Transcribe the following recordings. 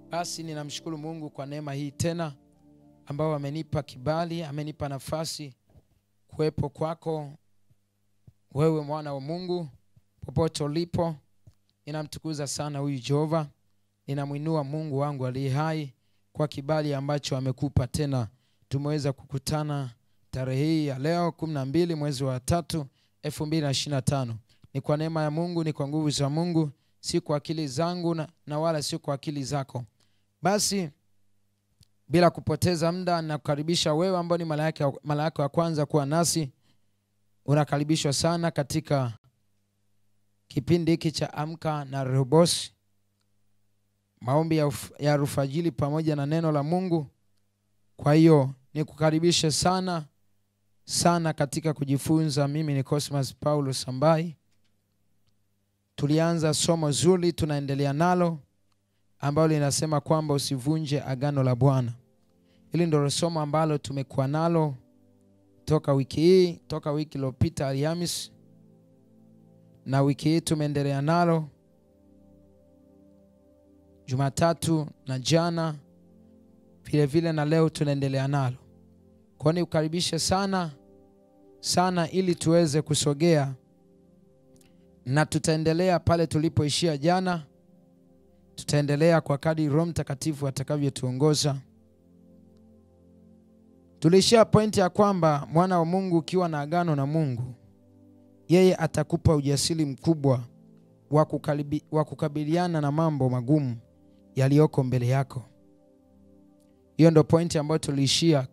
Basi ninamshukuru Mungu kwa neema hii tena ambao amenipa kibali, amenipa nafasi kuwepo kwako wewe mwana wa Mungu popote ulipo. Ninamtukuza sana huyu Jehova. Ninamuinua Mungu wangu aliye hai kwa kibali ambacho amekupa tena. Tumeweza kukutana tarehe hii ya leo 12 mwezi wa 3 2025. Ni kwa neema ya Mungu, ni kwa nguvu za Mungu, si kwa akili zangu na wala si kwa akili zako. Basi bila kupoteza muda nakukaribisha wewe ambao ni malaika wa kwanza kuwa nasi. Unakaribishwa sana katika kipindi hiki cha Amka na Rehoboth, maombi ya alfajiri pamoja na neno la Mungu. Kwa hiyo nikukaribishe sana sana katika kujifunza. Mimi ni Cosmas Paulo Sambai. Tulianza somo zuri, tunaendelea nalo ambalo linasema kwamba usivunje agano la Bwana. Hili ndio somo ambalo tumekuwa nalo toka wiki iliyopita Alhamisi, na wiki hii tumeendelea nalo Jumatatu na jana vile na leo tunaendelea nalo. Kwa hiyo ukaribishe sana sana ili tuweze kusogea, na tutaendelea pale tulipoishia jana. Tutaendelea kwa kadri Roho Mtakatifu atakavyotuongoza. Tulishia pointi ya kwamba mwana wa Mungu ukiwa na agano na Mungu, yeye atakupa ujasiri mkubwa wa kukabiliana na mambo magumu yaliyoko mbele yako. Hiyo ndio pointi ambayo tuliishia.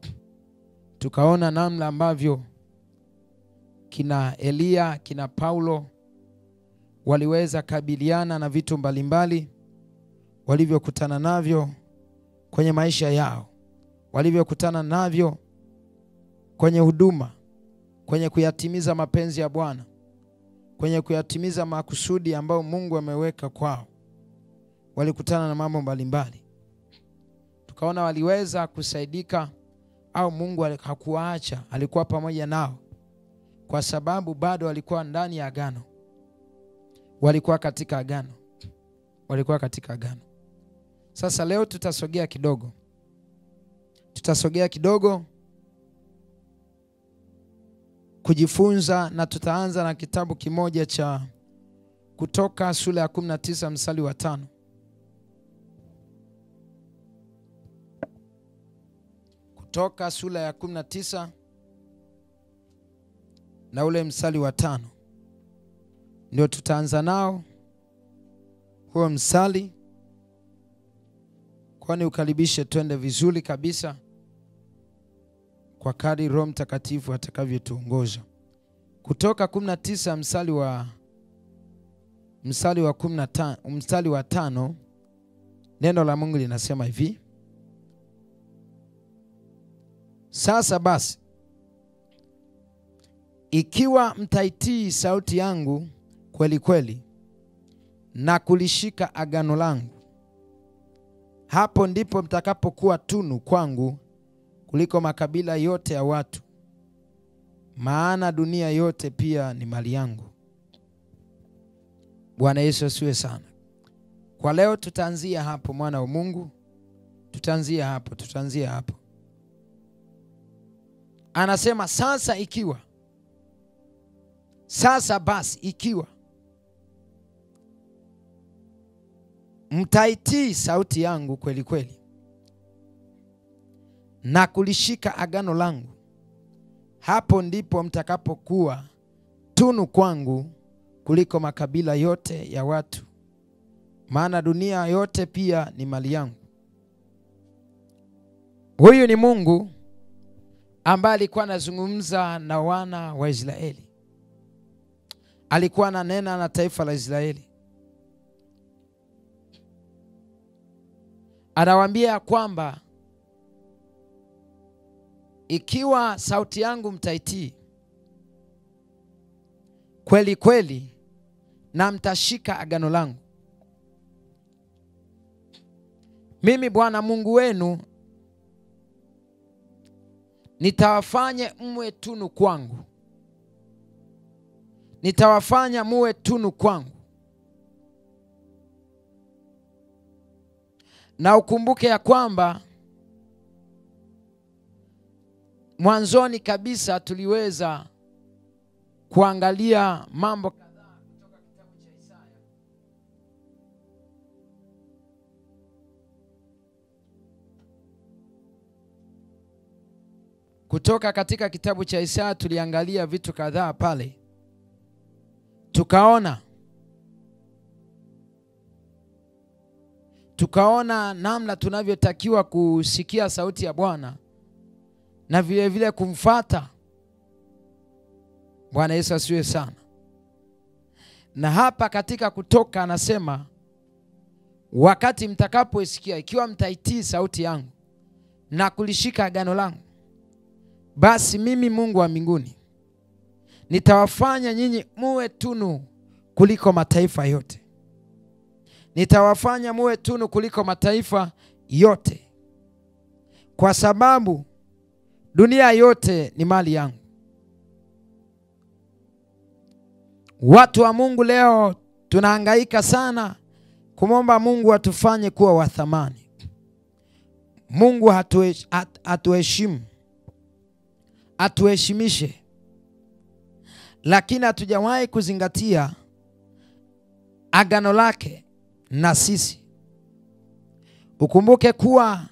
Tukaona namna ambavyo kina Elia, kina Paulo waliweza kabiliana na vitu mbalimbali walivyokutana navyo kwenye maisha yao, walivyokutana navyo kwenye huduma, kwenye kuyatimiza mapenzi ya Bwana, kwenye kuyatimiza makusudi ambayo Mungu ameweka kwao. Walikutana na mambo mbalimbali. Tukaona waliweza kusaidika, au Mungu hakuwaacha, alikuwa pamoja nao kwa sababu bado walikuwa ndani ya agano. Walikuwa katika agano. Sasa leo tutasogea kidogo kujifunza, na tutaanza na kitabu kimoja cha Kutoka sura ya 19 mstari wa 5. Kutoka sura ya 19 na ule mstari wa 5 ndio tutaanza nao huo mstari. Kwani ukaribishe twende vizuri kabisa kwa kadri Roho Mtakatifu atakavyotuongoza. Kutoka 19 mstari wa 5, neno la Mungu linasema hivi: Sasa basi, ikiwa mtaitii sauti yangu kweli kweli na kulishika agano langu, hapo ndipo mtakapokuwa tunu kwangu kuliko makabila yote ya watu, maana dunia yote pia ni mali yangu. Bwana Yesu asiwe sana. Kwa leo tutaanzia hapo, mwana wa Mungu, tutaanzia hapo. Anasema sasa basi ikiwa mtaitii sauti yangu kweli kweli na kulishika agano langu, hapo ndipo mtakapokuwa tunu kwangu kuliko makabila yote ya watu, maana dunia yote pia ni mali yangu. Huyu ni Mungu ambaye alikuwa anazungumza na wana wa Israeli. Alikuwa ananena na taifa la Israeli. Anawaambia kwamba ikiwa sauti yangu mtaitii kweli kweli na mtashika agano langu, mimi Bwana Mungu wenu nitawafanya mwe tunu kwangu. Nitawafanya muwe tunu kwangu. Na ukumbuke ya kwamba mwanzoni kabisa tuliweza kuangalia mambo kadhaa kutoka kitabu cha Isaya. Kutoka katika kitabu cha Isaya tuliangalia vitu kadhaa pale. Tukaona namna tunavyotakiwa kusikia sauti ya Bwana na vile vile kumfuata. Bwana Yesu asifiwe sana. Na hapa katika Kutoka anasema, wakati mtakapoisikia, ikiwa mtaitii sauti yangu na kulishika agano langu, basi mimi Mungu wa mbinguni nitawafanya nyinyi muwe tunu kuliko mataifa yote. Nitawafanya muwe tunu kuliko mataifa yote, kwa sababu dunia yote ni mali yangu. Watu wa Mungu leo tunahangaika sana kumwomba Mungu atufanye kuwa wa thamani. Mungu hatuheshimu, atuheshimishe, lakini hatujawahi kuzingatia agano lake na sisi. Ukumbuke kuwa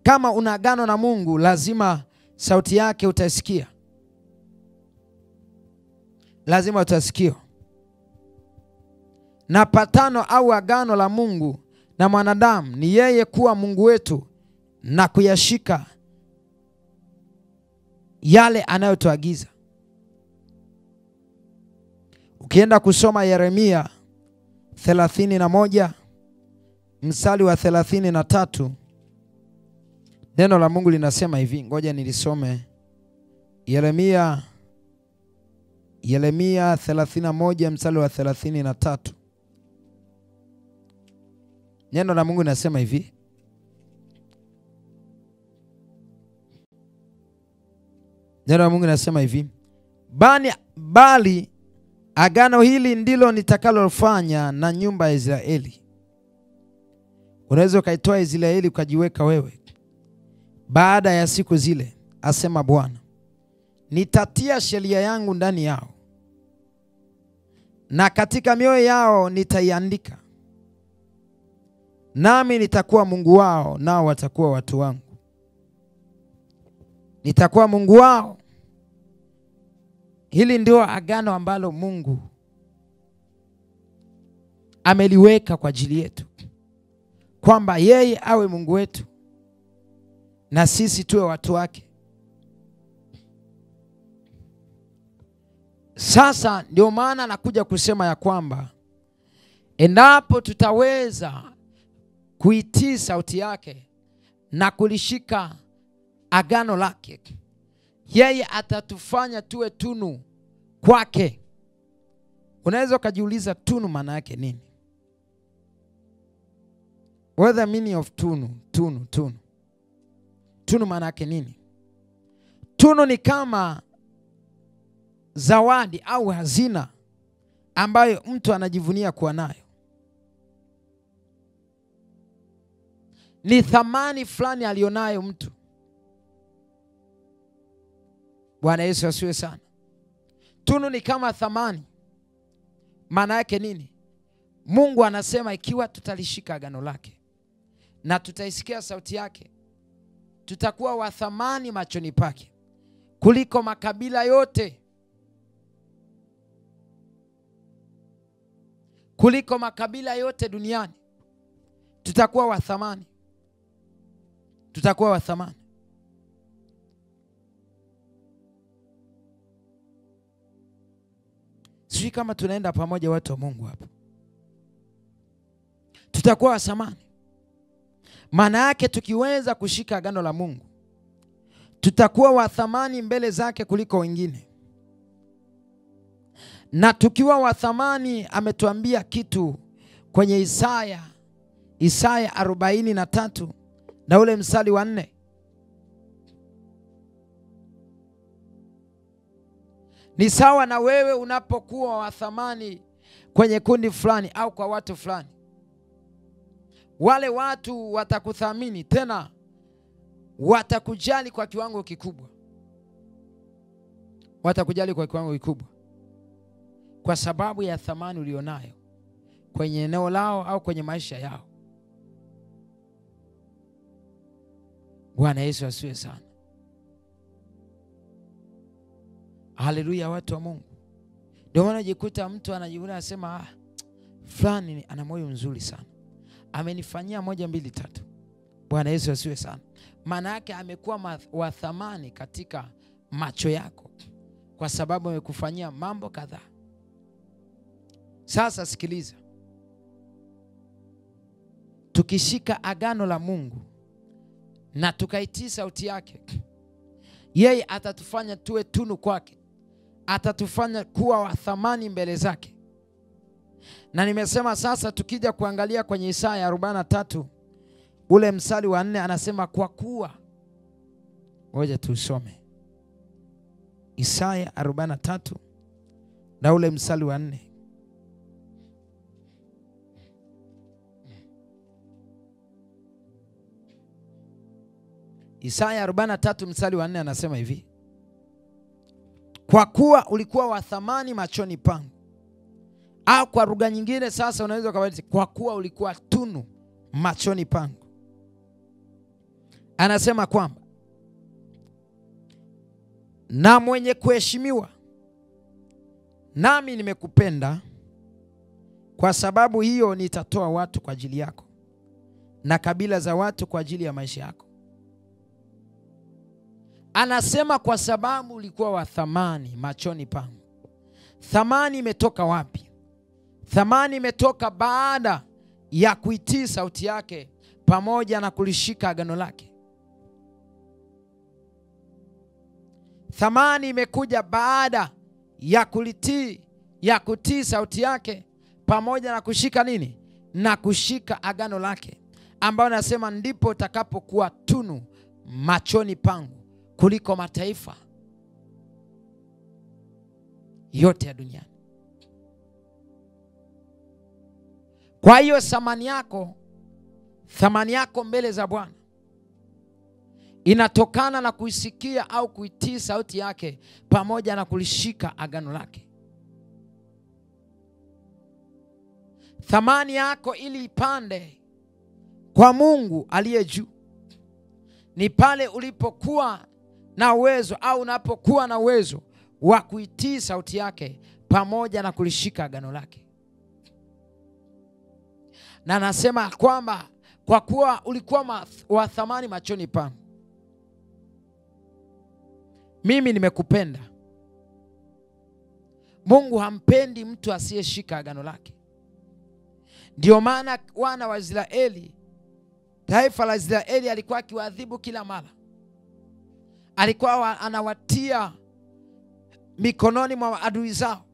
kama una agano na Mungu, lazima sauti yake utasikia. Lazima utasikia. Na patano au agano la Mungu na mwanadamu ni yeye kuwa Mungu wetu na kuyashika yale anayotuagiza. Ukienda kusoma Yeremia 31 mstari wa 33, neno la Mungu linasema hivi. Ngoja nilisome Yeremia 31 mstari wa 33. Neno la Mungu linasema hivi. Neno la Mungu linasema hivi. Bali agano hili ndilo nitakalofanya na nyumba ya Israeli. Unaweza ukaitoa Israeli ukajiweka wewe. Baada ya siku zile, asema Bwana, nitatia sheria yangu ndani yao, na katika mioyo yao nitaiandika. Nami nitakuwa Mungu wao, nao watakuwa watu wangu. Nitakuwa Mungu wao. Hili ndio agano ambalo Mungu ameliweka kwa ajili yetu, kwamba yeye awe Mungu wetu na sisi tuwe watu wake. Sasa ndio maana nakuja kusema ya kwamba endapo tutaweza kuitii sauti yake na kulishika agano lake, yeye atatufanya tuwe tunu kwake. Unaweza ukajiuliza tunu maana yake nini? What the meaning of tunu? Tunu maana yake nini? Tunu ni kama zawadi au hazina ambayo mtu anajivunia kuwa nayo. Ni thamani fulani alionayo mtu. Bwana Yesu asiwe sana. Tunu ni kama thamani. Maana yake nini? Mungu anasema ikiwa tutalishika agano lake na tutaisikia sauti yake, tutakuwa wa thamani machoni pake kuliko makabila yote. Kuliko makabila yote duniani. Tutakuwa wa thamani. Tutakuwa wa thamani. Sisi kama tunaenda pamoja watu wa Mungu hapa. Tutakuwa wa thamani. Maana yake tukiweza kushika agano la Mungu, tutakuwa wa thamani mbele zake kuliko wengine. Na tukiwa wa thamani, ametuambia kitu kwenye Isaya 43 na ule mstari wa 4. Ni sawa na wewe unapokuwa wa thamani kwenye kundi fulani au kwa watu fulani. wale watu watakuthamini, tena watakujali kwa kiwango kikubwa. Watakujali kwa kiwango kikubwa kwa sababu ya thamani ulionayo kwenye eneo lao au kwenye maisha yao. Bwana Yesu asifiwe sana. Haleluya, watu wa Mungu. Ndio maana jikuta mtu anajiona anasema fulani ana moyo mzuri sana, amenifanyia 1 2 3. Bwana Yesu asifiwe sana. Maana yake amekuwa wa thamani katika macho yako kwa sababu amekufanyia mambo kadhaa. Sasa sikiliza, tukishika agano la Mungu na tukaitii sauti yake, yeye atatufanya tuwe tunu kwake, atatufanya kuwa wa thamani mbele zake. Na nimesema sasa tukija kuangalia kwenye Isaya 43 ule mstari wa 4, anasema kwa kuwa, ngoja tusome Isaya 43 na ule mstari wa 4. Isaya 43 mstari wa 4 anasema hivi: kwa kuwa ulikuwa wa thamani machoni pangu. Au kwa lugha nyingine sasa unaweza kubadilisha, kwa kuwa ulikuwa tunu machoni pangu. Anasema kwamba na mwenye kuheshimiwa, nami nimekupenda, kwa sababu hiyo nitatoa watu kwa ajili yako na kabila za watu kwa ajili ya maisha yako. Anasema kwa sababu ulikuwa wa thamani machoni pangu. Thamani imetoka wapi? Thamani imetoka baada ya kuitii sauti yake pamoja na kulishika agano lake. Thamani imekuja baada ya kutii sauti yake pamoja na kushika nini? Na kushika agano lake, ambao nasema ndipo utakapokuwa tunu machoni pangu kuliko mataifa yote ya duniani. Kwa hiyo thamani yako mbele za Bwana inatokana na kuisikia au kuitii sauti yake pamoja na kulishika agano lake. Thamani yako ili ipande kwa Mungu aliye juu ni pale ulipokuwa na uwezo au unapokuwa na uwezo wa kuitii sauti yake pamoja na kulishika agano lake. Na nasema kwamba kwa kuwa ulikuwa wa thamani machoni pangu, mimi nimekupenda. Mungu hampendi mtu asiyeshika agano lake. Ndio maana wana wa Israeli, taifa la Israeli, alikuwa akiwaadhibu kila mara. Alikuwa anawatia mikononi mwa adui zao.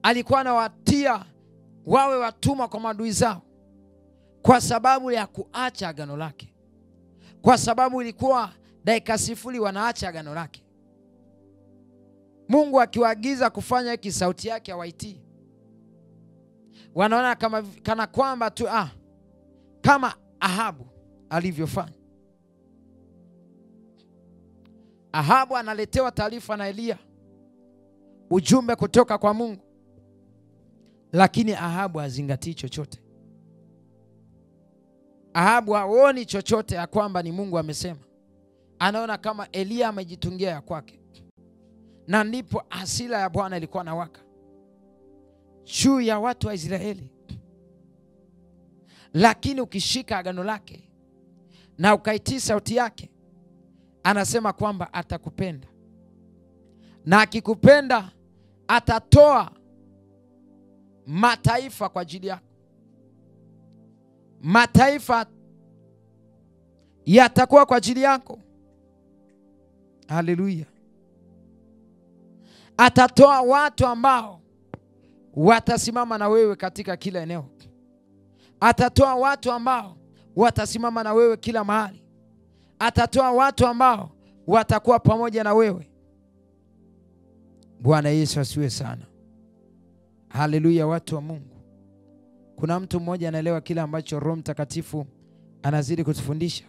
Alikuwa anawatia wawe watumwa kwa maadui zao kwa sababu ya kuacha agano lake. Kwa sababu ilikuwa dakika sifuri wanaacha agano lake. Mungu akiwaagiza kufanya hiki, sauti yake hawaitii. Wanaona kana kwamba tu kama Ahabu alivyofanya. Ahabu analetewa taarifa na Elia, ujumbe kutoka kwa Mungu, lakini Ahabu hazingatii chochote. Ahabu haoni chochote ya kwamba ni Mungu amesema. Anaona kama Elia amejitungia ya kwake. Na ndipo hasira ya Bwana ilikuwa inawaka juu ya watu wa Israeli. Lakini ukishika agano lake na ukaitii sauti yake, anasema kwamba atakupenda. Na akikupenda atatoa mataifa kwa ajili yako. Mataifa yatakuwa kwa ajili yako. Haleluya. Atatoa watu ambao watasimama na wewe katika kila eneo. Atatoa watu ambao watasimama na wewe kila mahali. Atatoa watu ambao watakuwa pamoja na wewe. Bwana Yesu asiwe sana. Haleluya, watu wa Mungu. Kuna mtu mmoja anaelewa kile ambacho Roho Mtakatifu anazidi kutufundisha?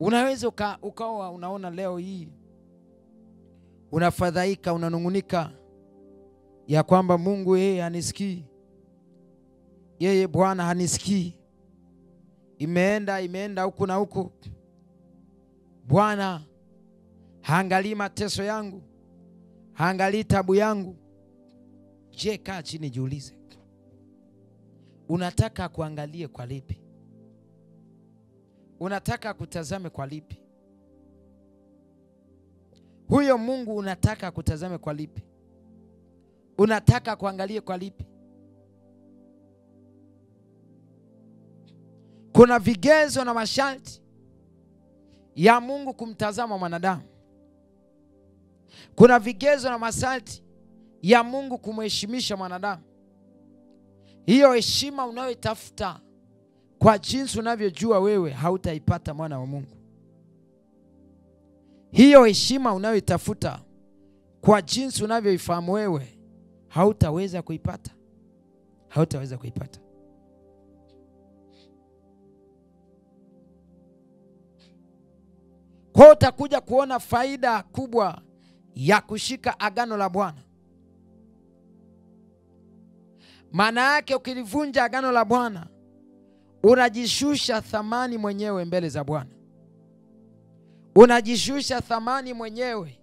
Unaweza ukawa unaona leo hii unafadhaika, unanungunika ya kwamba Mungu yeye hanisikii, yeye Bwana hanisikii, imeenda huku na huku, Bwana haangalii mateso yangu, haangalii tabu yangu. Je, kaa chini jiulize, unataka kuangalie kwa lipi? Unataka kutazame kwa lipi? Huyo Mungu unataka kutazame kwa lipi? Unataka kuangalie kwa lipi? Kuna vigezo na masharti ya Mungu kumtazama mwanadamu. Kuna vigezo na masharti ya Mungu kumheshimisha mwanadamu. Hiyo heshima unayoitafuta kwa jinsi unavyojua wewe, hautaipata mwana wa Mungu. Hiyo heshima unayoitafuta kwa jinsi unavyoifahamu wewe, hautaweza kuipata. Hautaweza kuipata. Kwa utakuja kuona faida kubwa ya kushika agano la Bwana. Maana yake ukilivunja agano la Bwana, unajishusha thamani mwenyewe mbele za Bwana. Unajishusha thamani mwenyewe.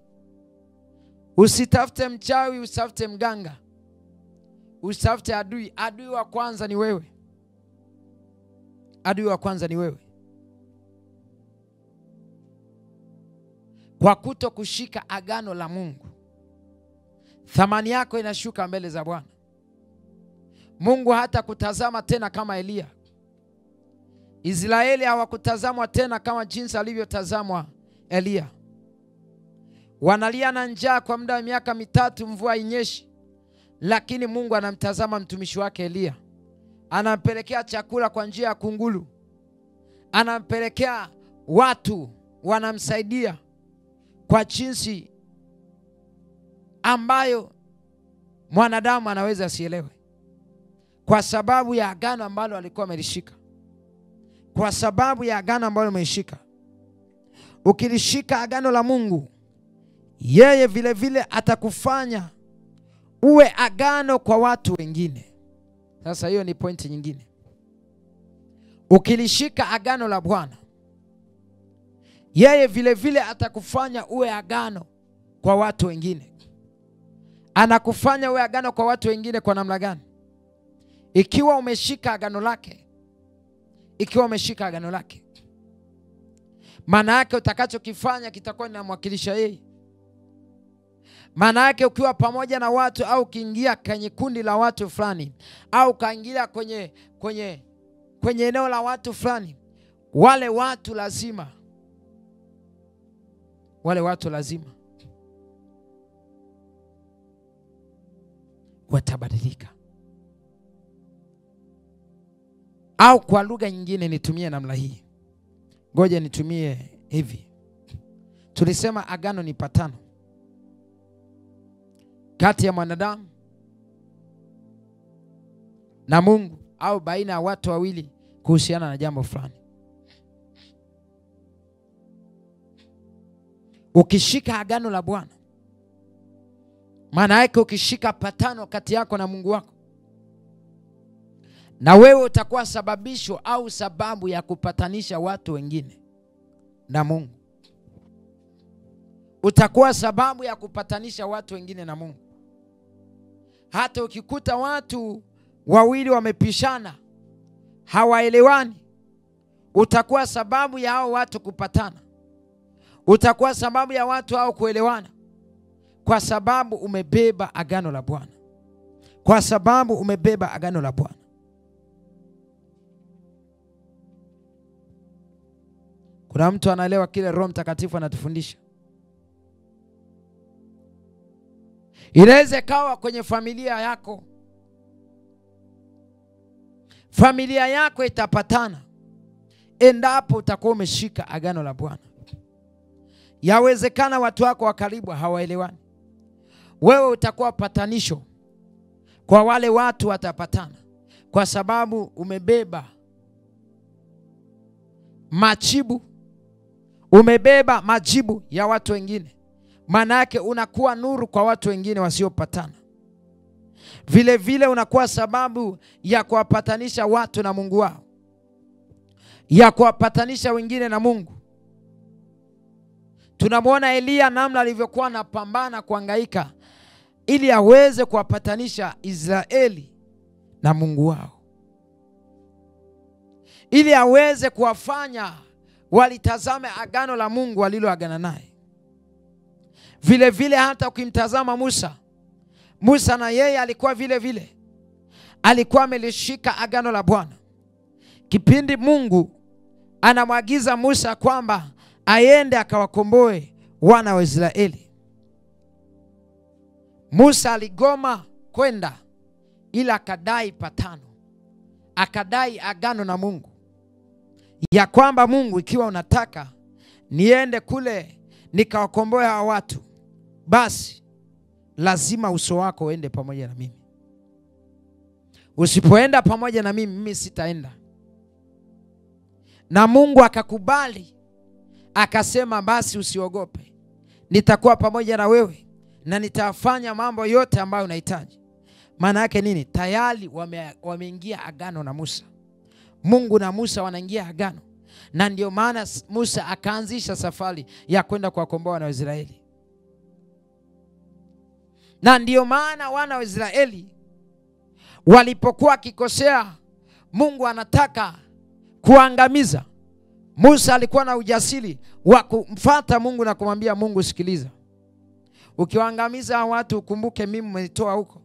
Usitafute mchawi, usitafute mganga, usitafute adui. Adui wa kwanza ni wewe. Adui wa kwanza ni wewe. Kwa kuto kushika agano la Mungu, thamani yako inashuka mbele za Bwana. Mungu hata kutazama tena kama Elia. Israeli hawakutazamwa tena kama jinsi alivyotazamwa Elia. Wanalia na njaa kwa muda wa miaka 3, mvua inyeshi, lakini Mungu anamtazama mtumishi wake Elia. Anampelekea chakula kwa njia ya kunguru. Anampelekea watu wanamsaidia kwa jinsi ambayo mwanadamu anaweza asielewe, kwa sababu ya agano ambalo alikuwa amelishika. Kwa sababu ya agano ambalo umeshika. Ukilishika agano la Mungu, yeye vile vile atakufanya uwe agano kwa watu wengine. Sasa hiyo ni pointi nyingine. Ukilishika agano la Bwana, yeye vile vile atakufanya uwe agano kwa watu wengine. Anakufanya uwe agano kwa watu wengine kwa namna gani? Ikiwa umeshika agano lake. Ikiwa umeshika agano lake, maana yake utakachokifanya kitakuwa kinamwakilisha yeye. Maana yake ukiwa pamoja na watu, au kiingia kwenye kundi la watu fulani, au kaingia kwenye eneo la watu fulani, wale watu lazima watabadilika. Au kwa lugha nyingine nitumie namna hii. Ngoja nitumie hivi. Tulisema agano ni patano kati ya mwanadamu na Mungu, au baina ya watu wawili kuhusiana na jambo fulani. Ukishika agano la Bwana, maana yake ukishika patano kati yako na Mungu wako, na wewe utakuwa sababisho au sababu ya kupatanisha watu wengine na Mungu. Utakuwa sababu ya kupatanisha watu wengine na Mungu. Hata ukikuta watu wawili wamepishana, hawaelewani, utakuwa sababu ya hao watu kupatana. Utakuwa sababu ya watu hao kuelewana, kwa sababu umebeba agano la Bwana. Kwa sababu umebeba agano la Bwana. Kuna mtu anaelewa kile Roho Mtakatifu anatufundisha? Inaweza kawa kwenye familia yako. Familia yako itapatana endapo utakuwa umeshika agano la Bwana. Yawezekana watu wako wa karibu hawaelewani. Wewe utakuwa patanisho kwa wale watu watapatana, kwa sababu umebeba majibu ya watu wengine. Maana yake unakuwa nuru kwa watu wengine wasiopatana. Vile vile unakuwa sababu ya kuwapatanisha watu na Mungu wao, ya kuwapatanisha wengine na Mungu. Tunamwona Elia namna alivyokuwa anapambana kuhangaika ili aweze kuwapatanisha Israeli na Mungu wao, ili aweze kuwafanya walitazame agano la Mungu waliloagana naye. Vile vile hata ukimtazama Musa na yeye alikuwa vile vile alikuwa amelishika agano la Bwana. Kipindi Mungu anamwagiza Musa kwamba aende akawakomboe wana wa Israeli, Musa aligoma kwenda, ila akadai patano, akadai agano na Mungu ya kwamba Mungu, ikiwa unataka niende kule nikawakomboe hawa watu, basi lazima uso wako uende pamoja na mimi. Usipoenda pamoja na mimi sitaenda. Na Mungu akakubali, akasema basi usiogope, nitakuwa pamoja na wewe na nitafanya mambo yote ambayo unahitaji. Maana yake nini? Tayari wameingia agano na Musa. Mungu na Musa wanaingia agano, na ndio maana Musa akaanzisha safari ya kwenda kuwakomboa wana wa Israeli. Na ndio maana wana wa Israeli walipokuwa kikosea, Mungu anataka kuangamiza, Musa alikuwa na ujasiri wa kumfuata Mungu na kumwambia Mungu, sikiliza, ukiwaangamiza watu ukumbuke mimi umenitoa huko,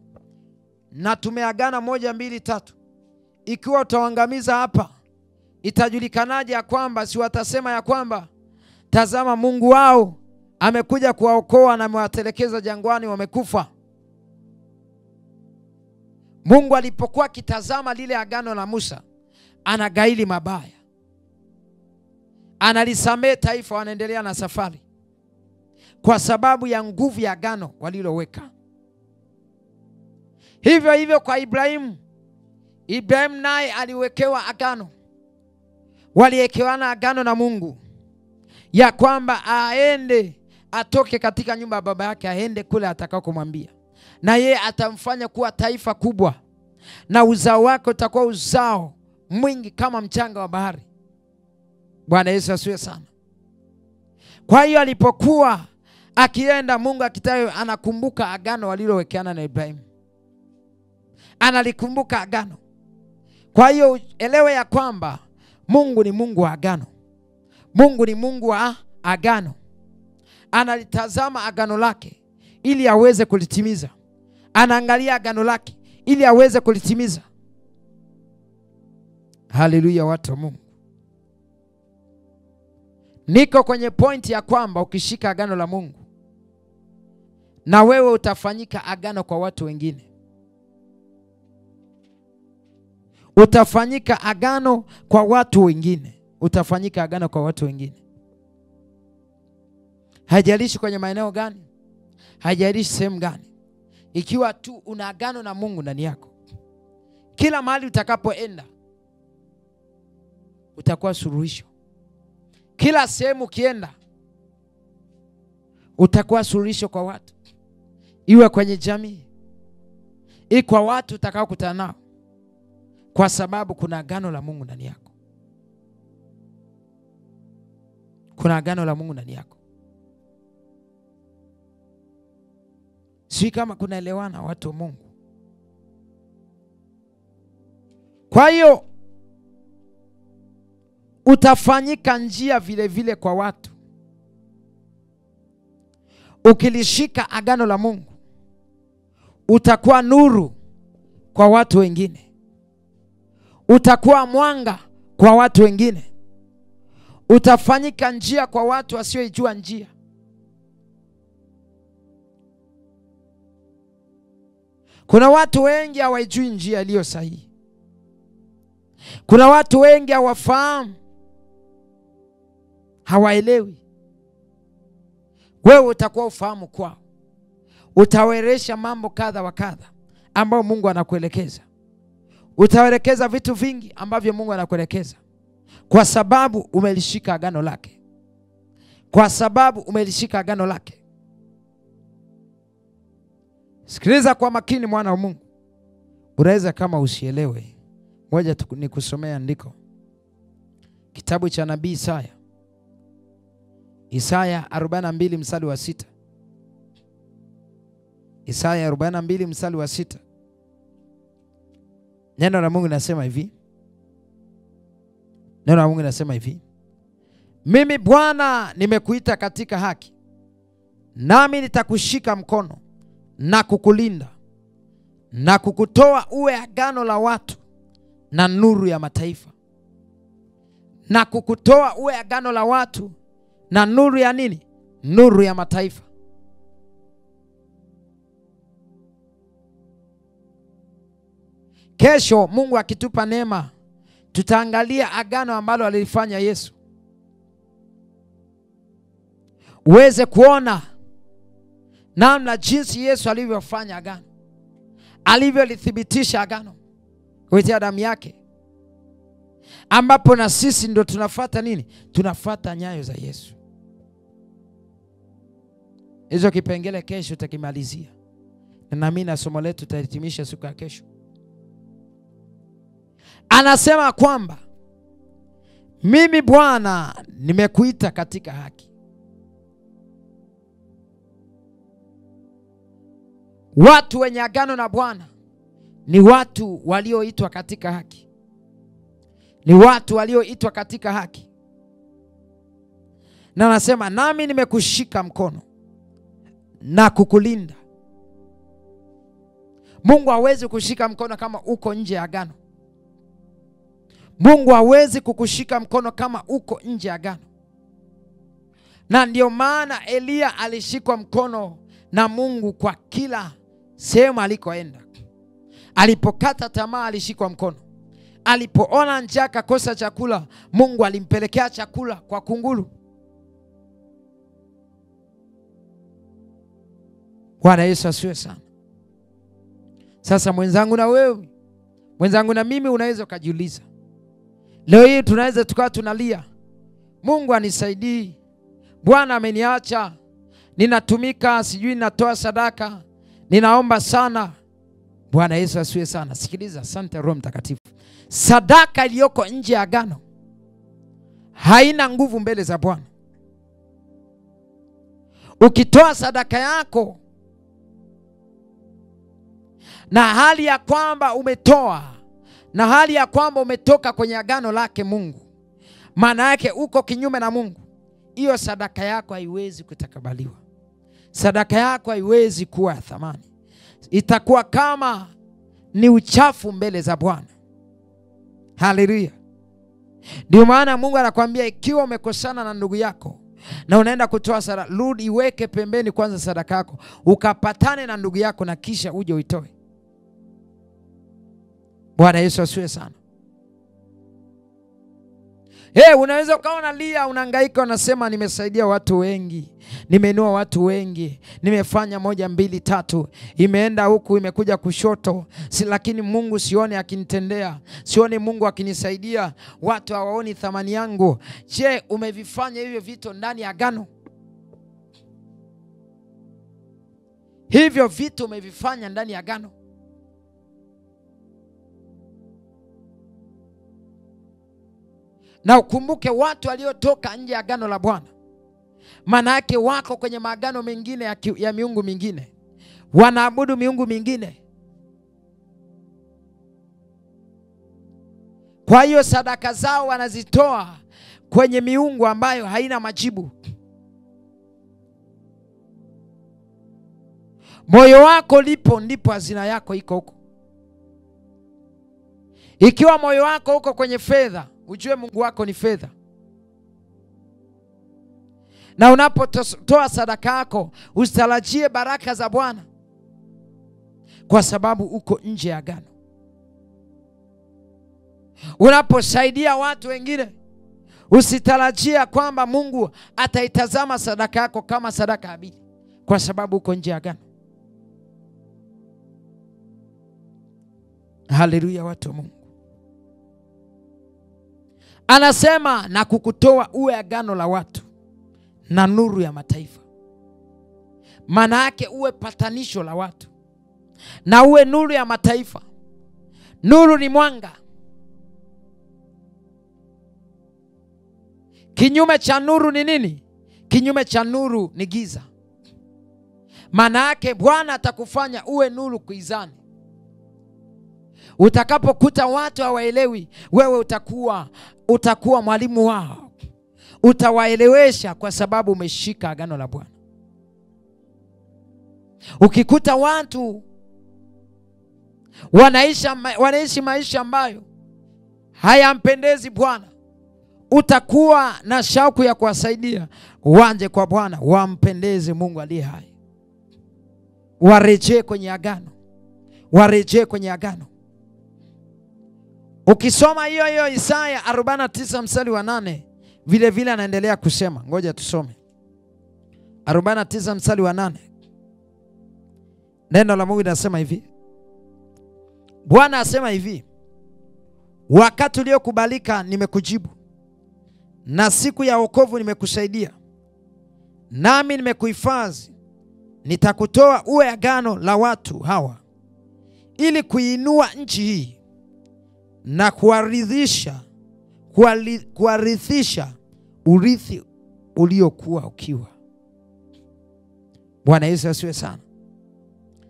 na tumeagana 1, 2, 3. Ikiwa utawaangamiza hapa, itajulikanaje ya kwamba si watasema ya kwamba tazama Mungu wao amekuja kuwaokoa na amewatelekeza jangwani, wamekufa. Mungu alipokuwa kitazama lile agano la Musa, anagaili mabaya, analisamehe taifa, wanaendelea na safari kwa sababu ya nguvu ya agano waliloweka. Hivyo hivyo kwa Ibrahimu naye aliwekewa agano, waliekewana agano na Mungu ya kwamba aende atoke katika nyumba ya baba yake, aende kule atakao kumwambia, na yeye atamfanya kuwa taifa kubwa, na uzao wake utakuwa uzao mwingi kama mchanga wa bahari. Bwana Yesu asifiwe sana. Kwa hiyo alipokuwa akienda, Mungu akitayo anakumbuka agano walilowekeana na Ibrahimu, analikumbuka agano. Kwa hiyo elewe ya kwamba Mungu ni Mungu wa agano. Mungu ni Mungu wa agano. Analitazama agano lake ili aweze kulitimiza. Anaangalia agano lake ili aweze kulitimiza. Haleluya, watu wa Mungu. Niko kwenye pointi ya kwamba ukishika agano la Mungu, na wewe utafanyika agano kwa watu wengine. Utafanyika agano kwa watu wengine. Utafanyika agano kwa watu wengine. Haijalishi kwenye maeneo gani, haijalishi sehemu gani, ikiwa tu una agano na Mungu ndani yako, kila mahali utakapoenda utakuwa suluhisho. Kila sehemu ukienda utakuwa suluhisho kwa watu, iwe kwenye jamii, iwe kwa watu utakao kutana nao, kwa sababu kuna agano la Mungu ndani yako. Kuna agano la Mungu ndani yako. Si kama kunaelewana, watu wa Mungu. Kwa hiyo utafanyika njia vile vile kwa watu. Ukilishika agano la Mungu, utakuwa nuru kwa watu wengine. Utakuwa mwanga kwa watu wengine. Utafanyika njia kwa watu wasioijua njia. Kuna watu wengi hawajui njia iliyo sahihi. Kuna watu wengi hawafahamu, hawaelewi. Wewe utakuwa ufahamu kwao. utaweresha mambo kadha wa kadha ambao Mungu anakuelekeza. Utaelekeza vitu vingi ambavyo Mungu anakuelekeza, kwa sababu umelishika agano lake. Kwa sababu umelishika agano lake. Sikiliza kwa makini mwana wa Mungu. Unaweza kama usielewe, ngoja nikusomea andiko. Kitabu cha nabii Isaya. Isaya 42 mstari wa 6. Isaya 42 mstari wa 6. Neno la Mungu linasema hivi. Neno la Mungu linasema hivi: mimi Bwana nimekuita katika haki, nami nitakushika mkono na kukulinda na kukutoa uwe agano la watu na nuru ya mataifa. Na kukutoa uwe agano la watu na nuru ya nini? Nuru ya mataifa. Kesho Mungu akitupa neema, tutaangalia agano ambalo alilifanya Yesu. Uweze kuona namna jinsi Yesu alivyofanya agano, alivyolithibitisha agano kupitia damu yake, ambapo na sisi ndo tunafuata nini? Tunafuata nyayo za Yesu. Hizo kipengele kesho tutakimalizia, na mimi na somo letu tutahitimisha siku ya kesho. Anasema kwamba mimi Bwana nimekuita katika haki. Watu wenye agano na Bwana ni watu walioitwa katika haki. Ni watu walioitwa katika haki. Na anasema nami nimekushika mkono na kukulinda. Mungu hawezi kushika mkono kama uko nje ya agano. Mungu hawezi kukushika mkono kama uko nje ya agano. Na ndio maana Elia alishikwa mkono na Mungu kwa kila sehemu alikoenda. Alipokata tamaa alishikwa mkono. Alipoona njaa kakosa chakula, Mungu alimpelekea chakula kwa kunguru. Bwana Yesu asifiwe sana. Sasa mwenzangu na wewe, mwenzangu na mimi, unaweza kujiuliza, leo hii tunaweza tukawa tunalia, Mungu anisaidii, Bwana ameniacha, ninatumika, sijui ninatoa sadaka, ninaomba sana. Bwana Yesu asifiwe sana. Sikiliza, asante Roho Mtakatifu. Sadaka iliyoko nje ya agano haina nguvu mbele za Bwana. Ukitoa sadaka yako na hali ya kwamba umetoa, na hali ya kwamba umetoka kwenye agano lake Mungu, maana yake uko kinyume na Mungu, hiyo sadaka yako haiwezi kutakabaliwa. Sadaka yako haiwezi kuwa ya thamani. Itakuwa kama ni uchafu mbele za Bwana. Haleluya. Ndio maana Mungu anakuambia, ikiwa umekosana na ndugu yako na unaenda kutoa sadaka, rudi iweke pembeni kwanza sadaka yako, ukapatane na ndugu yako na kisha uje uitoe. Bwana Yesu asifiwe sana. Unaweza ukawa unalia, unahangaika, unasema nimesaidia watu wengi, nimeinua watu wengi, nimefanya 1 2 3, imeenda huku imekuja kushoto, lakini Mungu sioni akinitendea, sioni Mungu akinisaidia, watu hawaoni thamani yangu. Je, umevifanya hivyo vitu ndani ya agano? Hivyo vitu umevifanya ndani ya agano? Na ukumbuke watu waliotoka nje ya agano la Bwana, maana yake wako kwenye maagano mengine ya miungu mingine, wanaabudu miungu mingine. Kwa hiyo sadaka zao wanazitoa kwenye miungu ambayo haina majibu. Moyo wako lipo ndipo hazina yako iko huko. Ikiwa moyo wako uko kwenye fedha, ujue Mungu wako ni fedha. Na unapotoa sadaka yako, usitarajie baraka za Bwana, kwa sababu uko nje ya agano. Unaposaidia watu wengine, usitarajia kwamba Mungu ataitazama sadaka yako kama sadaka Habili, kwa sababu uko nje ya agano. Haleluya, watu wa Mungu. Anasema na kukutoa uwe agano la watu na nuru ya mataifa. Maana yake uwe patanisho la watu na uwe nuru ya mataifa. Nuru ni mwanga. Kinyume cha nuru ni nini? Kinyume cha nuru ni giza. Maana yake Bwana atakufanya uwe nuru gizani. Utakapokuta watu hawaelewi, wewe utakuwa mwalimu wao. Utawaelewesha kwa sababu umeshika agano la Bwana. Ukikuta watu wanaishi maisha ambayo hayampendezi Bwana, utakuwa na shauku ya kuwasaidia waje kwa Bwana, wampendeze Mungu aliye hai. Warejee kwenye agano. Warejee kwenye agano. Ukisoma hiyo Isaya 49 mstari wa 8, vile vile anaendelea kusema. Ngoja tusome 49 mstari wa 8. Neno la Mungu linasema hivi. Bwana asema hivi: wakati uliokubalika nimekujibu, na siku ya wokovu nimekusaidia, nami nimekuhifadhi. Nitakutoa uwe agano la watu hawa, ili kuinua nchi hii na kuwarithisha urithi uliokuwa ukiwa. Bwana Yesu asiwe sana.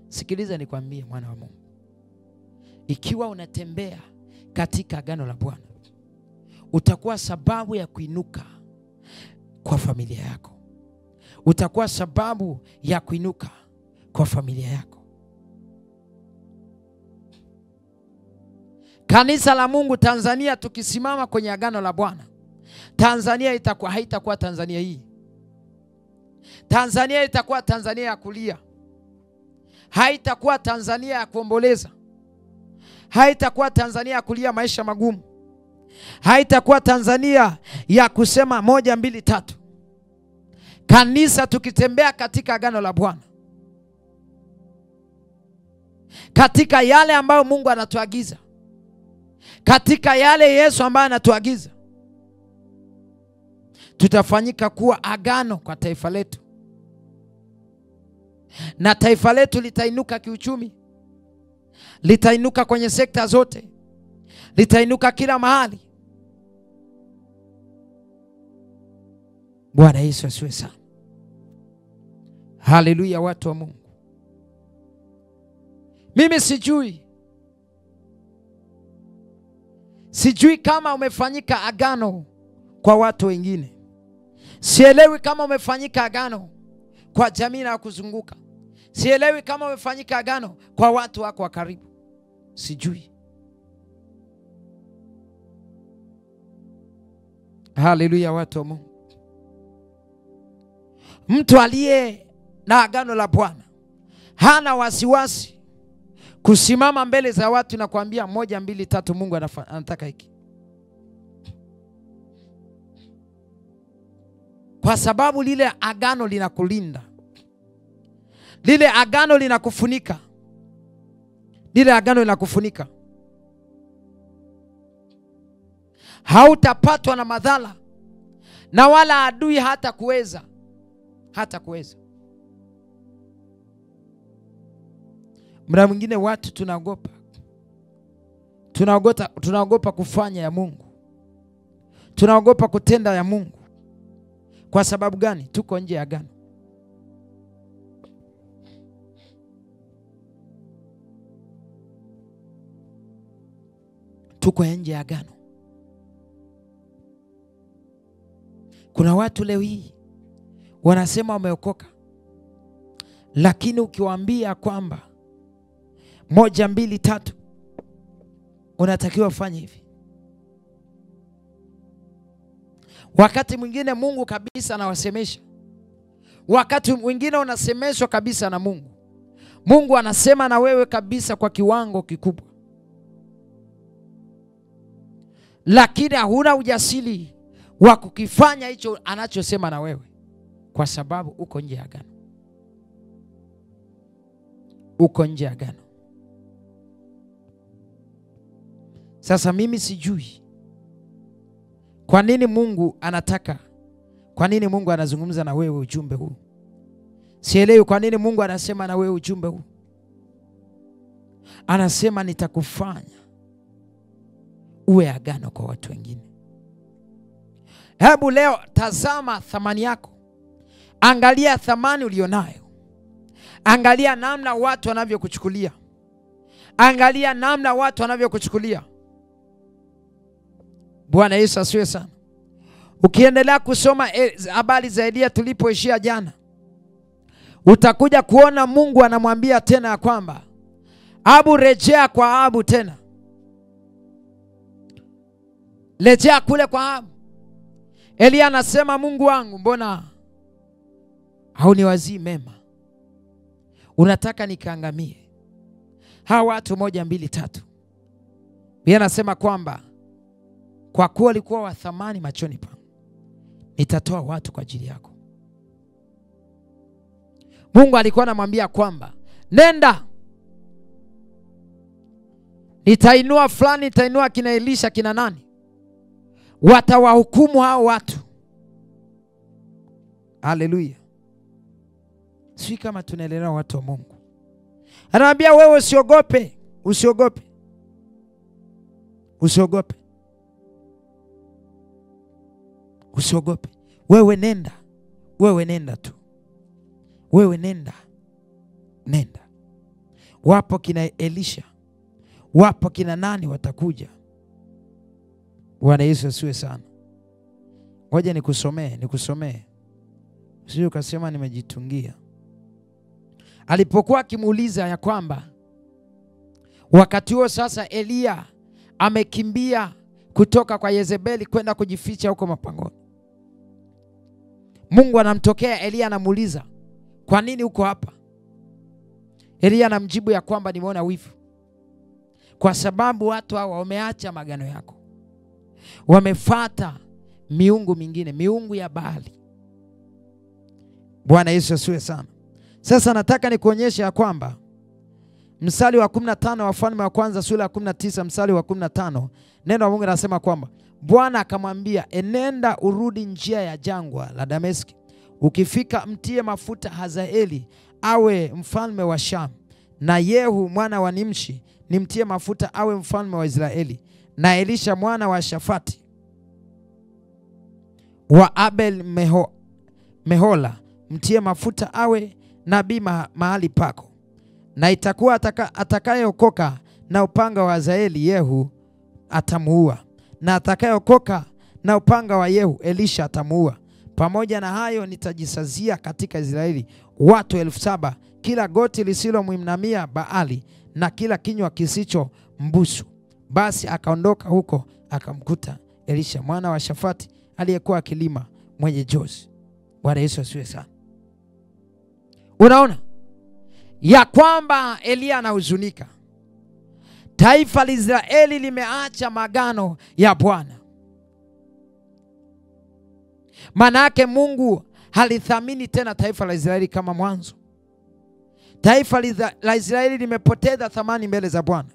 Sikiliza nikwambie, mwana wa Mungu. Ikiwa unatembea katika agano la Bwana, utakuwa sababu ya kuinuka kwa familia yako. Utakuwa sababu ya kuinuka kwa familia yako. Kanisa la Mungu Tanzania, tukisimama kwenye agano la Bwana, Tanzania haitakuwa Tanzania hii. Tanzania itakuwa Tanzania ya kulia. Haitakuwa Tanzania ya kuomboleza. Haitakuwa Tanzania ya kulia maisha magumu. Haitakuwa Tanzania ya kusema 1 2 3. Kanisa tukitembea katika agano la Bwana, katika yale ambayo Mungu anatuagiza, katika yale Yesu ambaye anatuagiza, tutafanyika kuwa agano kwa taifa letu. Na taifa letu litainuka kiuchumi. Litainuka kwenye sekta zote. Litainuka kila mahali. Bwana Yesu asiwe sana. Haleluya, watu wa Mungu. Mimi sijui kama umefanyika agano kwa watu wengine. Sielewi kama umefanyika agano kwa jamii na kuzunguka. Sielewi kama umefanyika agano kwa watu wako wa karibu. Sijui. Haleluya, watu wa Mungu. Mtu aliye na agano la Bwana hana wasiwasi kusimama mbele za watu na kuambia 1 2 3 Mungu anataka hiki. Kwa sababu lile agano linakulinda. Lile agano linakufunika. Lile agano linakufunika. Hautapatwa na madhara, na wala adui hata kuweza. Mara mwingine watu tunaogopa kufanya ya Mungu. Tunaogopa kutenda ya Mungu. Kwa sababu gani? Tuko nje ya agano. Tuko nje ya agano. Kuna watu leo hii wanasema wameokoka, lakini ukiwaambia kwamba 1 2 3 unatakiwa ufanye hivi, wakati mwingine Mungu kabisa anawasemesha. Wakati mwingine unasemeshwa kabisa na Mungu. Mungu anasema na wewe kabisa kwa kiwango kikubwa, lakini huna ujasiri wa kukifanya hicho anachosema na wewe, kwa sababu uko nje ya agano. Uko nje ya agano. Sasa mimi sijui kwa nini Mungu anataka, kwa nini Mungu anazungumza na wewe ujumbe huu. Sielewi kwa nini Mungu anasema na wewe ujumbe huu. Anasema nitakufanya uwe agano kwa watu wengine. Hebu leo tazama thamani yako. Angalia thamani ulionayo. Angalia namna watu wanavyokuchukulia. Angalia namna watu wanavyokuchukulia. Bwana Yesu asifiwe sana. Ukiendelea kusoma habari za Elia tulipoishia jana, utakuja kuona Mungu anamwambia tena ya kwamba Ahabu, rejea kwa Ahabu tena. Rejea kule kwa Ahabu. Elia anasema, Mungu wangu, mbona hauniwazii mema? Unataka nikaangamie? Hawa watu 1, 2, 3. Biblia anasema kwamba kwa kuwa walikuwa wa thamani machoni pangu, nitatoa watu kwa ajili yako. Mungu alikuwa anamwambia kwamba nenda, nitainua fulani, nitainua kina Elisha, kina nani, watawahukumu hao watu. Haleluya. Sisi kama tunaelewa watu wa Mungu. Anamwambia wewe usiogope, usiogope. Usiogope. Usiogope. Wewe nenda. Wewe nenda tu. Wewe nenda. Nenda. Wapo kina Elisha, wapo kina nani watakuja. Bwana Yesu asiwe sana. Ngoja nikusomee. Usije ukasema nimejitungia. Alipokuwa akimuuliza ya kwamba wakati huo sasa Elia amekimbia kutoka kwa Yezebeli kwenda kujificha huko mapangoni. Mungu anamtokea Elia, anamuuliza, kwa nini uko hapa? Elia anamjibu ya kwamba nimeona wivu. Kwa sababu watu hawa wameacha magano yako. Wamefuata miungu mingine, miungu ya Baali. Bwana Yesu asiwe sana. Sasa nataka nikuonyeshe ya kwamba mstari wa 15 wa Wafalme wa kwanza sura ya 19 mstari wa 15, neno la Mungu linasema kwamba Bwana akamwambia, enenda urudi njia ya jangwa la Dameski. Ukifika mtie mafuta Hazaeli awe mfalme wa Sham, na Yehu mwana wa Nimshi nimtie mafuta awe mfalme wa Israeli, na Elisha mwana wa Shafati wa Abel Mehola mtie mafuta awe nabii mahali pako. Na itakuwa atakayeokoka na upanga wa Hazaeli Yehu atamuua, na atakayeokoka na upanga wa Yehu Elisha atamuua. Pamoja na hayo nitajisazia katika Israeli watu 7,000, kila goti lisilomwinamia Baali na kila kinywa kisicho mbusu. Basi akaondoka huko akamkuta Elisha mwana wa Shafati aliyekuwa akilima mwenye jozi. Bwana Yesu asiwe sana. Unaona ya kwamba Elia anahuzunika. Taifa la Israeli limeacha magano ya Bwana. Manake Mungu halithamini tena taifa la Israeli kama mwanzo. Taifa la Israeli limepoteza thamani mbele za Bwana.